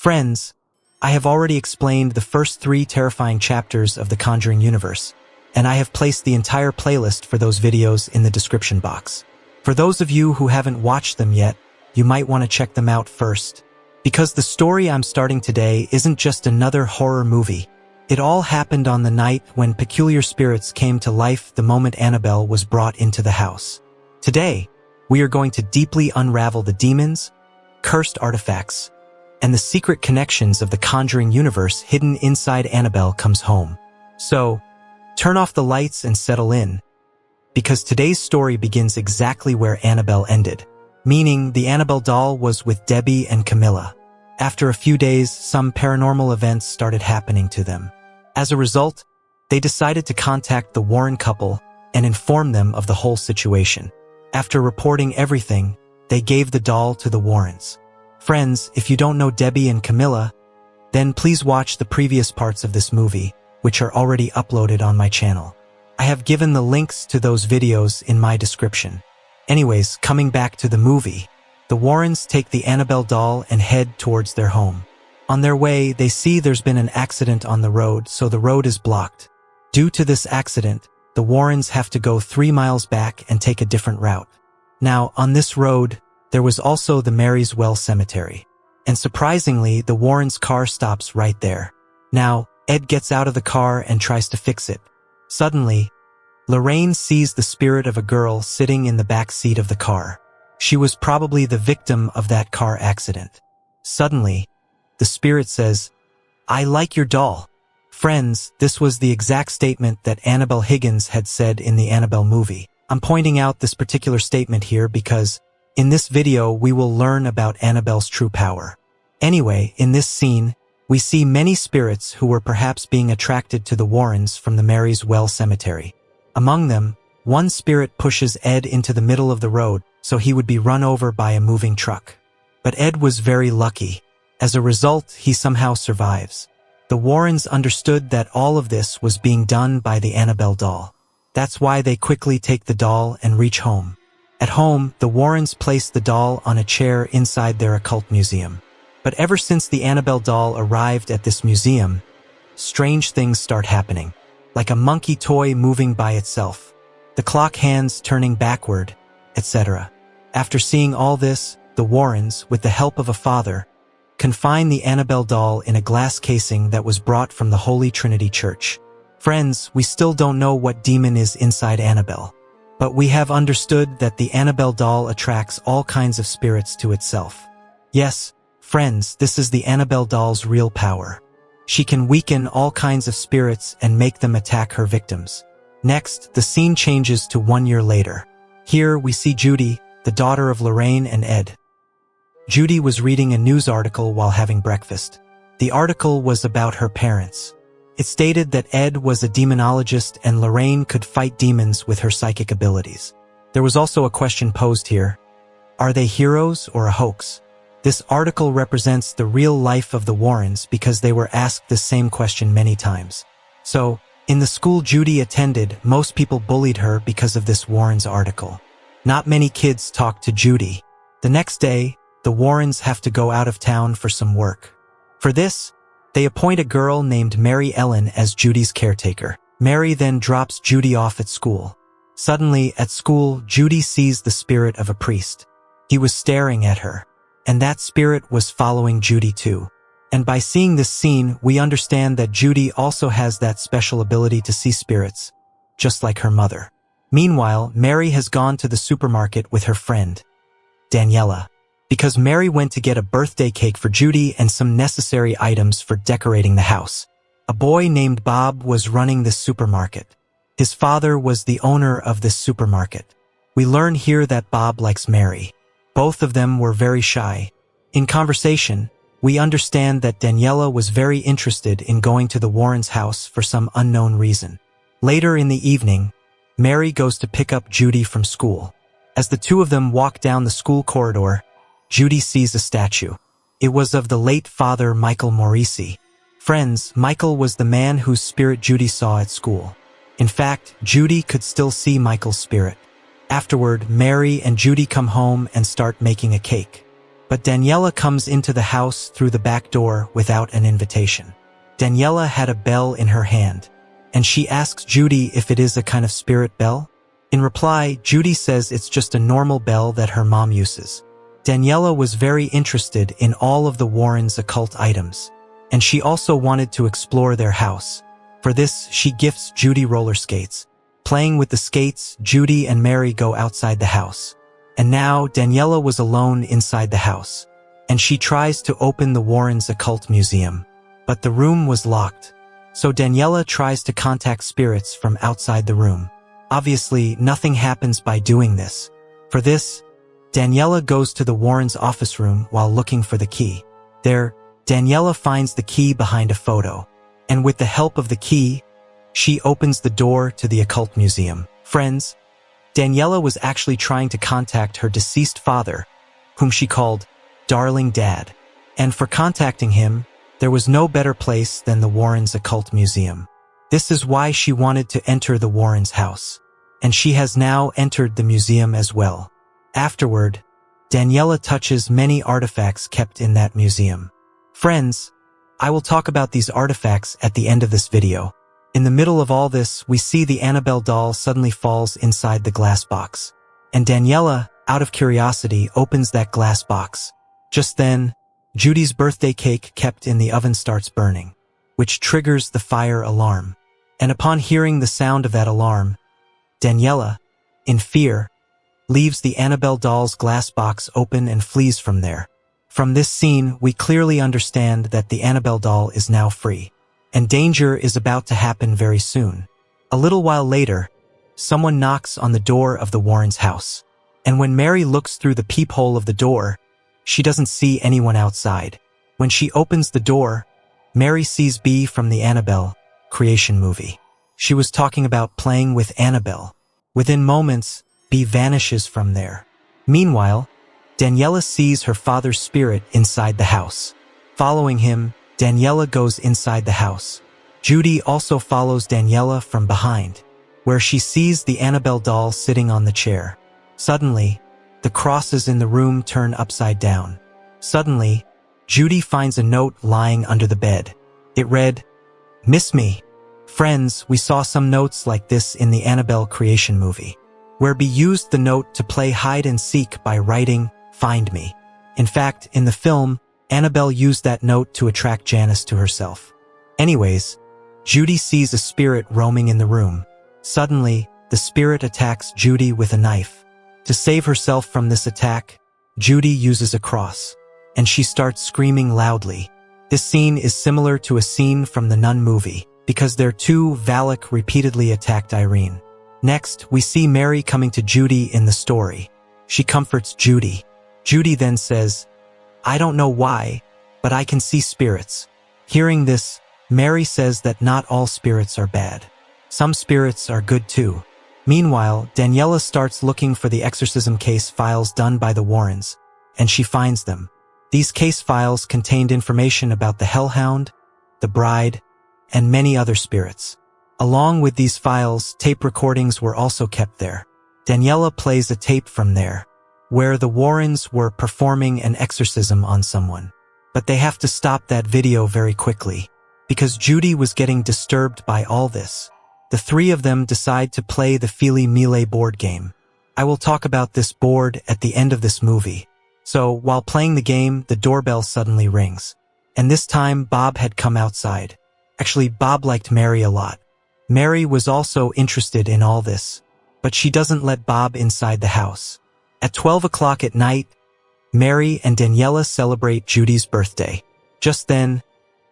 Friends, I have already explained the first 3 terrifying chapters of the Conjuring universe, and I have placed the entire playlist for those videos in the description box. For those of you who haven't watched them yet, you might want to check them out first. Because the story I'm starting today isn't just another horror movie. It all happened on the night when peculiar spirits came to life the moment Annabelle was brought into the house. Today, we are going to deeply unravel the demons, cursed artifacts, and the secret connections of the Conjuring universe hidden inside Annabelle Comes Home. So, turn off the lights and settle in, because today's story begins exactly where Annabelle ended, meaning the Annabelle doll was with Debbie and Camilla. After a few days, some paranormal events started happening to them. As a result, they decided to contact the Warren couple and inform them of the whole situation. After reporting everything, they gave the doll to the Warrens. Friends, if you don't know Debbie and Camilla, then please watch the previous parts of this movie, which are already uploaded on my channel. I have given the links to those videos in my description. Anyways, coming back to the movie, the Warrens take the Annabelle doll and head towards their home. On their way, they see there's been an accident on the road, so the road is blocked. Due to this accident, the Warrens have to go 3 miles back and take a different route. Now, on this road, there was also the Mary's Well Cemetery. And surprisingly, the Warrens' car stops right there. Now, Ed gets out of the car and tries to fix it. Suddenly, Lorraine sees the spirit of a girl sitting in the back seat of the car. She was probably the victim of that car accident. Suddenly, the spirit says, "I like your doll." Friends, this was the exact statement that Annabelle Higgins had said in the Annabelle movie. I'm pointing out this particular statement here because in this video we will learn about Annabelle's true power. Anyway, in this scene, we see many spirits who were perhaps being attracted to the Warrens from the Mary's Well Cemetery. Among them, one spirit pushes Ed into the middle of the road so he would be run over by a moving truck. But Ed was very lucky. As a result, he somehow survives. The Warrens understood that all of this was being done by the Annabelle doll. That's why they quickly take the doll and reach home. At home, the Warrens place the doll on a chair inside their occult museum. But ever since the Annabelle doll arrived at this museum, strange things start happening, like a monkey toy moving by itself, the clock hands turning backward, etc. After seeing all this, the Warrens, with the help of a father, confine the Annabelle doll in a glass casing that was brought from the Holy Trinity Church. Friends, we still don't know what demon is inside Annabelle, but we have understood that the Annabelle doll attracts all kinds of spirits to itself. Yes, friends, this is the Annabelle doll's real power. She can weaken all kinds of spirits and make them attack her victims. Next, the scene changes to 1 year later. Here we see Judy, the daughter of Lorraine and Ed. Judy was reading a news article while having breakfast. The article was about her parents. It stated that Ed was a demonologist and Lorraine could fight demons with her psychic abilities. There was also a question posed here. Are they heroes or a hoax? This article represents the real life of the Warrens because they were asked the same question many times. So, in the school Judy attended, most people bullied her because of this Warrens article. Not many kids talked to Judy. The next day, the Warrens have to go out of town for some work. For this, they appoint a girl named Mary Ellen as Judy's caretaker. Mary then drops Judy off at school. Suddenly, at school, Judy sees the spirit of a priest. He was staring at her, and that spirit was following Judy too. And by seeing this scene, we understand that Judy also has that special ability to see spirits, just like her mother. Meanwhile, Mary has gone to the supermarket with her friend, Daniela, because Mary went to get a birthday cake for Judy and some necessary items for decorating the house. A boy named Bob was running this supermarket. His father was the owner of this supermarket. We learn here that Bob likes Mary. Both of them were very shy. In conversation, we understand that Daniela was very interested in going to the Warrens' house for some unknown reason. Later in the evening, Mary goes to pick up Judy from school. As the two of them walk down the school corridor, Judy sees a statue. It was of the late Father Michael Morisi. Friends, Michael was the man whose spirit Judy saw at school. In fact, Judy could still see Michael's spirit. Afterward, Mary and Judy come home and start making a cake. But Daniela comes into the house through the back door without an invitation. Daniela had a bell in her hand, and she asks Judy if it is a kind of spirit bell. In reply, Judy says it's just a normal bell that her mom uses. Daniela was very interested in all of the Warrens' occult items, and she also wanted to explore their house. For this, she gifts Judy roller skates. Playing with the skates, Judy and Mary go outside the house. And now, Daniela was alone inside the house, and she tries to open the Warrens' occult museum. But the room was locked. So Daniela tries to contact spirits from outside the room. Obviously, nothing happens by doing this. For this, Daniela goes to the Warrens' office room while looking for the key. There, Daniela finds the key behind a photo, and with the help of the key, she opens the door to the occult museum. Friends, Daniela was actually trying to contact her deceased father, whom she called Darling Dad. And for contacting him, there was no better place than the Warrens' occult museum. This is why she wanted to enter the Warrens' house, and she has now entered the museum as well. Afterward, Daniela touches many artifacts kept in that museum. Friends, I will talk about these artifacts at the end of this video. In the middle of all this, we see the Annabelle doll suddenly falls inside the glass box, and Daniela, out of curiosity, opens that glass box. Just then, Judy's birthday cake kept in the oven starts burning, which triggers the fire alarm. And upon hearing the sound of that alarm, Daniela, in fear, leaves the Annabelle doll's glass box open and flees from there. From this scene, we clearly understand that the Annabelle doll is now free, and danger is about to happen very soon. A little while later, someone knocks on the door of the Warrens' house, and when Mary looks through the peephole of the door, she doesn't see anyone outside. When she opens the door, Mary sees Bee from the Annabelle creation movie. She was talking about playing with Annabelle. Within moments, Bee vanishes from there. Meanwhile, Daniela sees her father's spirit inside the house. Following him, Daniela goes inside the house. Judy also follows Daniela from behind, where she sees the Annabelle doll sitting on the chair. Suddenly, the crosses in the room turn upside down. Suddenly, Judy finds a note lying under the bed. It read, "Miss me." Friends, we saw some notes like this in the Annabelle creation movie, where Bee used the note to play hide and seek by writing, "Find me." In fact, in the film, Annabelle used that note to attract Janice to herself. Anyways, Judy sees a spirit roaming in the room. Suddenly, the spirit attacks Judy with a knife. To save herself from this attack, Judy uses a cross, and she starts screaming loudly. This scene is similar to a scene from the Nun movie, because there too Valak repeatedly attacked Irene. Next, we see Mary coming to Judy in the story. She comforts Judy. Judy then says, "I don't know why, but I can see spirits." Hearing this, Mary says that not all spirits are bad. Some spirits are good too. Meanwhile, Daniela starts looking for the exorcism case files done by the Warrens, and she finds them. These case files contained information about the Hellhound, the Bride, and many other spirits. Along with these files, tape recordings were also kept there. Daniela plays a tape from there, where the Warrens were performing an exorcism on someone. But they have to stop that video very quickly, because Judy was getting disturbed by all this. The three of them decide to play the Fili Melee board game. I will talk about this board at the end of this movie. So, while playing the game, the doorbell suddenly rings. And this time, Bob had come outside. Actually, Bob liked Mary a lot. Mary was also interested in all this, but she doesn't let Bob inside the house. At 12 o'clock at night, Mary and Daniela celebrate Judy's birthday. Just then,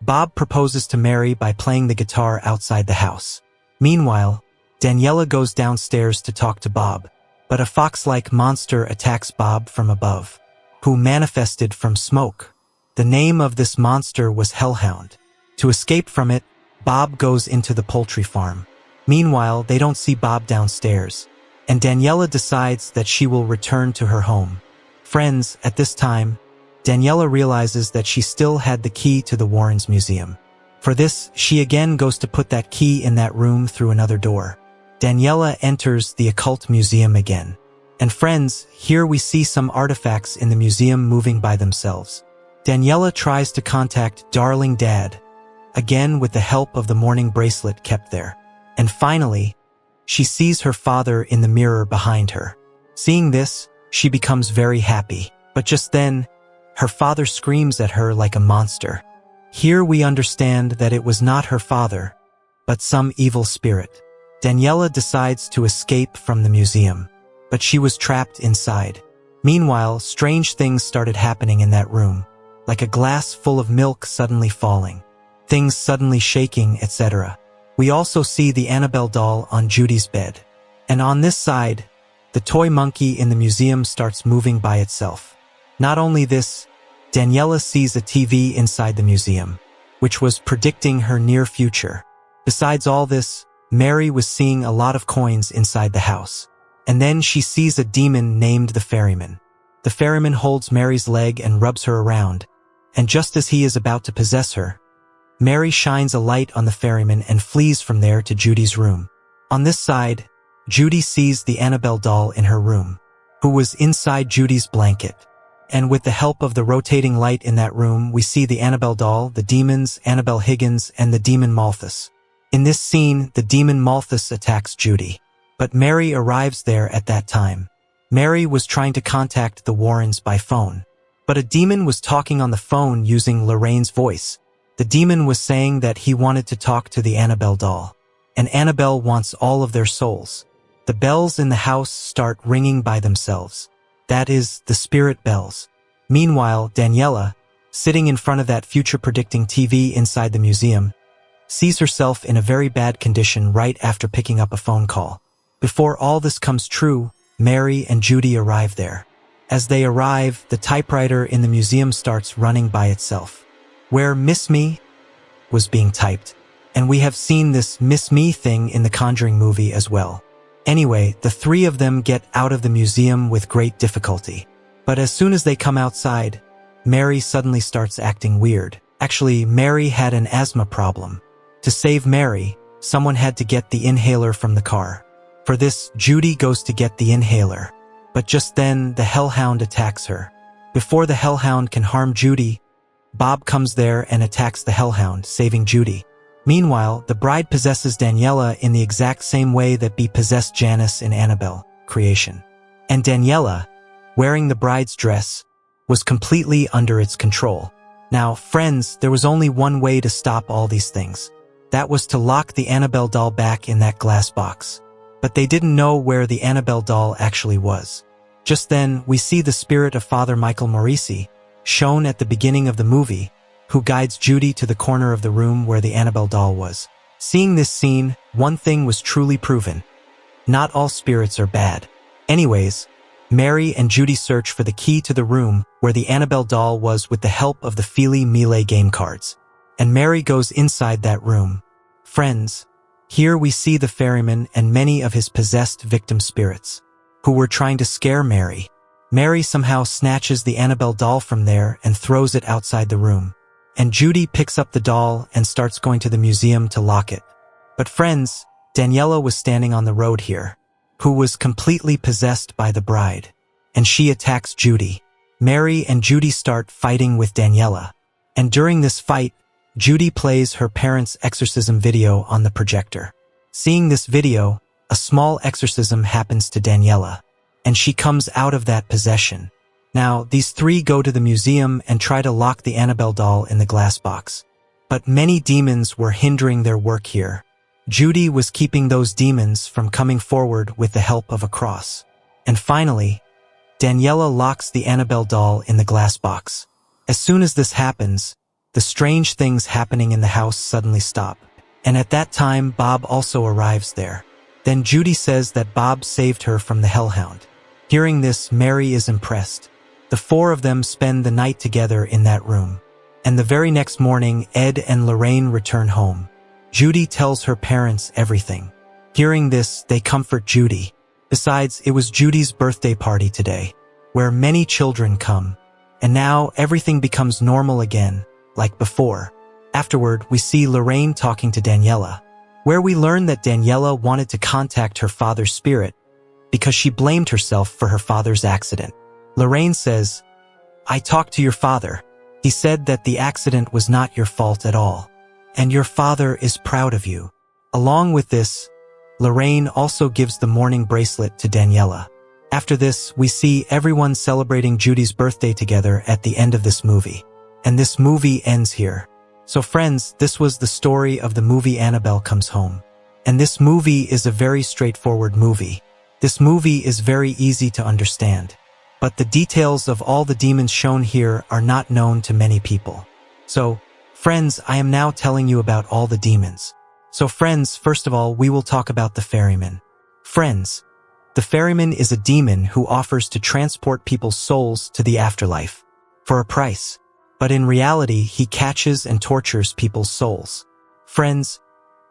Bob proposes to Mary by playing the guitar outside the house. Meanwhile, Daniela goes downstairs to talk to Bob, but a fox-like monster attacks Bob from above, who manifested from smoke. The name of this monster was Hellhound. To escape from it, Bob goes into the poultry farm. Meanwhile, they don't see Bob downstairs, and Daniela decides that she will return to her home. Friends, at this time, Daniela realizes that she still had the key to the Warrens Museum. For this, she again goes to put that key in that room through another door. Daniela enters the occult museum again. And friends, here we see some artifacts in the museum moving by themselves. Daniela tries to contact darling dad, again with the help of the mourning bracelet kept there. And finally, she sees her father in the mirror behind her. Seeing this, she becomes very happy. But just then, her father screams at her like a monster. Here we understand that it was not her father, but some evil spirit. Daniela decides to escape from the museum, but she was trapped inside. Meanwhile, strange things started happening in that room, like a glass full of milk suddenly falling, things suddenly shaking, etc. We also see the Annabelle doll on Judy's bed. And on this side, the toy monkey in the museum starts moving by itself. Not only this, Daniela sees a TV inside the museum, which was predicting her near future. Besides all this, Mary was seeing a lot of coins inside the house. And then she sees a demon named the Ferryman. The Ferryman holds Mary's leg and rubs her around, and just as he is about to possess her, Mary shines a light on the Ferryman and flees from there to Judy's room. On this side, Judy sees the Annabelle doll in her room, who was inside Judy's blanket. And with the help of the rotating light in that room, we see the Annabelle doll, the demons, Annabelle Higgins, and the demon Malthus. In this scene, the demon Malthus attacks Judy, but Mary arrives there at that time. Mary was trying to contact the Warrens by phone, but a demon was talking on the phone using Lorraine's voice. The demon was saying that he wanted to talk to the Annabelle doll, and Annabelle wants all of their souls. The bells in the house start ringing by themselves. That is, the spirit bells. Meanwhile, Daniela, sitting in front of that future-predicting TV inside the museum, sees herself in a very bad condition right after picking up a phone call. Before all this comes true, Mary and Judy arrive there. As they arrive, the typewriter in the museum starts running by itself, where Miss Me was being typed. And we have seen this Miss Me thing in the Conjuring movie as well. Anyway, the three of them get out of the museum with great difficulty. But as soon as they come outside, Mary suddenly starts acting weird. Actually, Mary had an asthma problem. To save Mary, someone had to get the inhaler from the car. For this, Judy goes to get the inhaler. But just then, the hellhound attacks her. Before the hellhound can harm Judy, Bob comes there and attacks the hellhound, saving Judy. Meanwhile, the bride possesses Daniela in the exact same way that Bee possessed Janice in Annabelle Creation. And Daniela, wearing the bride's dress, was completely under its control. Now, friends, there was only one way to stop all these things. That was to lock the Annabelle doll back in that glass box. But they didn't know where the Annabelle doll actually was. Just then, we see the spirit of Father Michael Morisi, shown at the beginning of the movie, who guides Judy to the corner of the room where the Annabelle doll was. Seeing this scene, one thing was truly proven. Not all spirits are bad. Anyways, Mary and Judy search for the key to the room where the Annabelle doll was with the help of the Feely Melee game cards. And Mary goes inside that room. Friends, here we see the ferryman and many of his possessed victim spirits, who were trying to scare Mary. Mary somehow snatches the Annabelle doll from there and throws it outside the room. And Judy picks up the doll and starts going to the museum to lock it. But friends, Daniela was standing on the road here, who was completely possessed by the bride. And she attacks Judy. Mary and Judy start fighting with Daniela. And during this fight, Judy plays her parents' exorcism video on the projector. Seeing this video, a small exorcism happens to Daniela, and she comes out of that possession. Now, these three go to the museum and try to lock the Annabelle doll in the glass box. But many demons were hindering their work here. Judy was keeping those demons from coming forward with the help of a cross. And finally, Daniela locks the Annabelle doll in the glass box. As soon as this happens, the strange things happening in the house suddenly stop. And at that time, Bob also arrives there. Then Judy says that Bob saved her from the hellhound. Hearing this, Mary is impressed. The four of them spend the night together in that room. And the very next morning, Ed and Lorraine return home. Judy tells her parents everything. Hearing this, they comfort Judy. Besides, it was Judy's birthday party today, where many children come. And now everything becomes normal again, like before. Afterward, we see Lorraine talking to Daniela, where we learn that Daniela wanted to contact her father's spirit because she blamed herself for her father's accident. Lorraine says, "I talked to your father. He said that the accident was not your fault at all. And your father is proud of you." Along with this, Lorraine also gives the mourning bracelet to Daniela. After this, we see everyone celebrating Judy's birthday together at the end of this movie. And this movie ends here. So friends, this was the story of the movie Annabelle Comes Home. And this movie is a very straightforward movie. This movie is very easy to understand. But the details of all the demons shown here are not known to many people. So, friends, I am now telling you about all the demons. So friends, first of all, we will talk about the ferryman. Friends, the ferryman is a demon who offers to transport people's souls to the afterlife for a price. But in reality, he catches and tortures people's souls. Friends,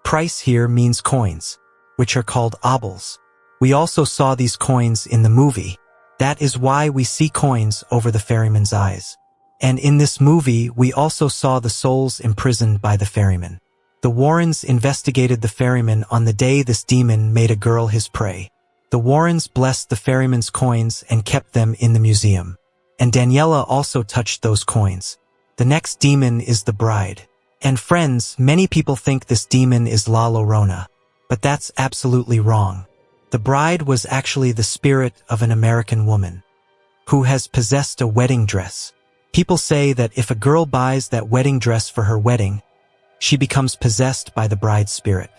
price here means coins, which are called obols. We also saw these coins in the movie. That is why we see coins over the ferryman's eyes. And in this movie, we also saw the souls imprisoned by the ferryman. The Warrens investigated the ferryman on the day this demon made a girl his prey. The Warrens blessed the ferryman's coins and kept them in the museum. And Daniela also touched those coins. The next demon is the bride. And friends, many people think this demon is La Llorona. But that's absolutely wrong. The bride was actually the spirit of an American woman who has possessed a wedding dress. People say that if a girl buys that wedding dress for her wedding, she becomes possessed by the bride's spirit.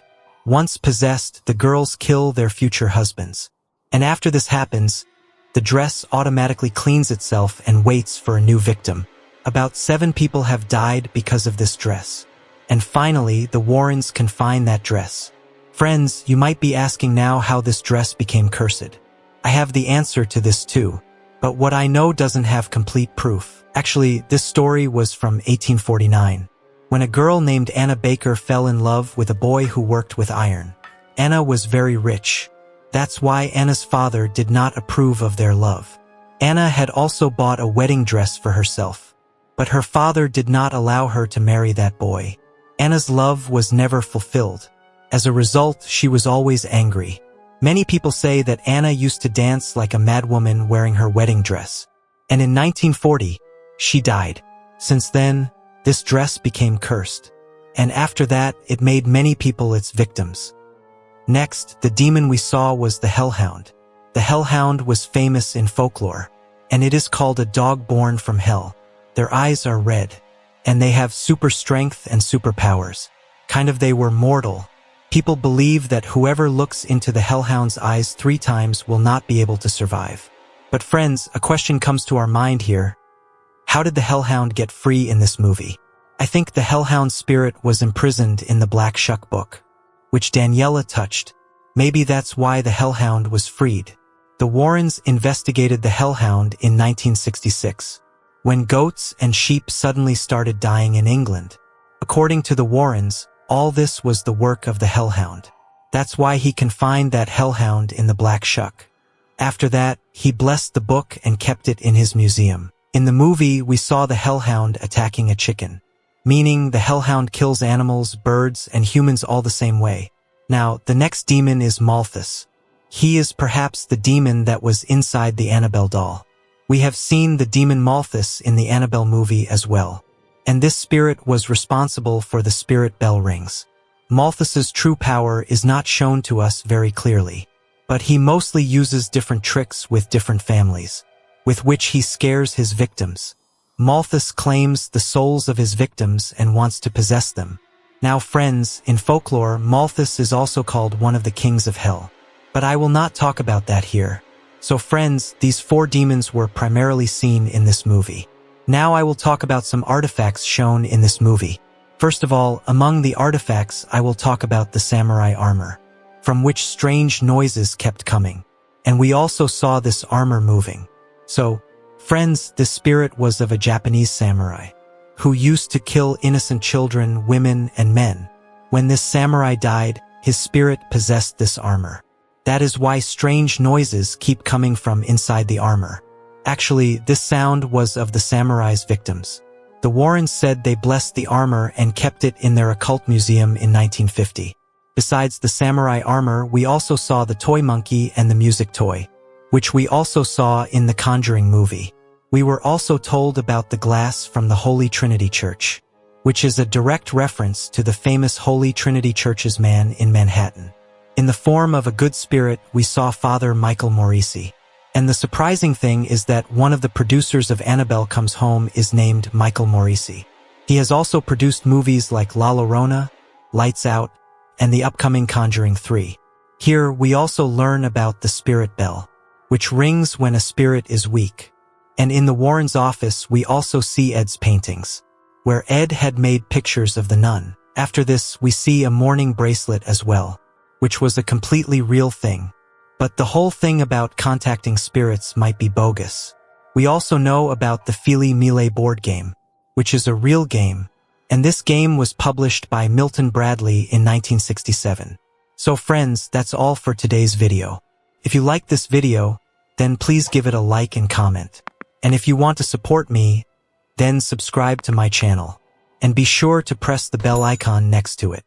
Once possessed, the girls kill their future husbands. And after this happens, the dress automatically cleans itself and waits for a new victim. About 7 people have died because of this dress. And finally, the Warrens can find that dress. Friends, you might be asking now how this dress became cursed. I have the answer to this too, but what I know doesn't have complete proof. Actually, this story was from 1849, when a girl named Anna Baker fell in love with a boy who worked with iron. Anna was very rich. That's why Anna's father did not approve of their love. Anna had also bought a wedding dress for herself, but her father did not allow her to marry that boy. Anna's love was never fulfilled. As a result, she was always angry. Many people say that Anna used to dance like a madwoman wearing her wedding dress. And in 1940, she died. Since then, this dress became cursed. And after that, it made many people its victims. Next, the demon we saw was the hellhound. The hellhound was famous in folklore, and it is called a dog born from hell. Their eyes are red, and they have super strength and superpowers. They were mortal. People believe that whoever looks into the hellhound's eyes 3 times will not be able to survive. But friends, a question comes to our mind here. How did the hellhound get free in this movie? I think the hellhound's spirit was imprisoned in the Black Shuck book, which Daniela touched. Maybe that's why the hellhound was freed. The Warrens investigated the hellhound in 1966, when goats and sheep suddenly started dying in England. According to the Warrens, all this was the work of the hellhound. That's why he confined that hellhound in the Black Shuck. After that, he blessed the book and kept it in his museum. In the movie, we saw the hellhound attacking a chicken, meaning the hellhound kills animals, birds, and humans all the same way. Now, the next demon is Malthus. He is perhaps the demon that was inside the Annabelle doll. We have seen the demon Malthus in the Annabelle movie as well. And this spirit was responsible for the spirit bell rings. Malthus's true power is not shown to us very clearly, but he mostly uses different tricks with different families, with which he scares his victims. Malthus claims the souls of his victims and wants to possess them. Now friends, in folklore, Malthus is also called one of the kings of hell. But I will not talk about that here. So friends, these 4 demons were primarily seen in this movie. Now I will talk about some artifacts shown in this movie. First of all, among the artifacts, I will talk about the samurai armor, from which strange noises kept coming. And we also saw this armor moving. So, friends, this spirit was of a Japanese samurai, who used to kill innocent children, women, and men. When this samurai died, his spirit possessed this armor. That is why strange noises keep coming from inside the armor. Actually, this sound was of the samurai's victims. The Warrens said they blessed the armor and kept it in their occult museum in 1950. Besides the samurai armor, we also saw the toy monkey and the music toy, which we also saw in the Conjuring movie. We were also told about the glass from the Holy Trinity Church, which is a direct reference to the famous Holy Trinity Church's man in Manhattan. In the form of a good spirit, we saw Father Michael Morisi. And the surprising thing is that one of the producers of Annabelle Comes Home is named Michael Morisi. He has also produced movies like La Llorona, Lights Out, and the upcoming Conjuring 3. Here, we also learn about the spirit bell, which rings when a spirit is weak. And in the Warrens' office, we also see Ed's paintings, where Ed had made pictures of the nun. After this, we see a mourning bracelet as well, which was a completely real thing. But the whole thing about contacting spirits might be bogus. We also know about the Fili Mile board game, which is a real game, and this game was published by Milton Bradley in 1967. So friends, that's all for today's video. If you like this video, then please give it a like and comment. And if you want to support me, then subscribe to my channel. And be sure to press the bell icon next to it.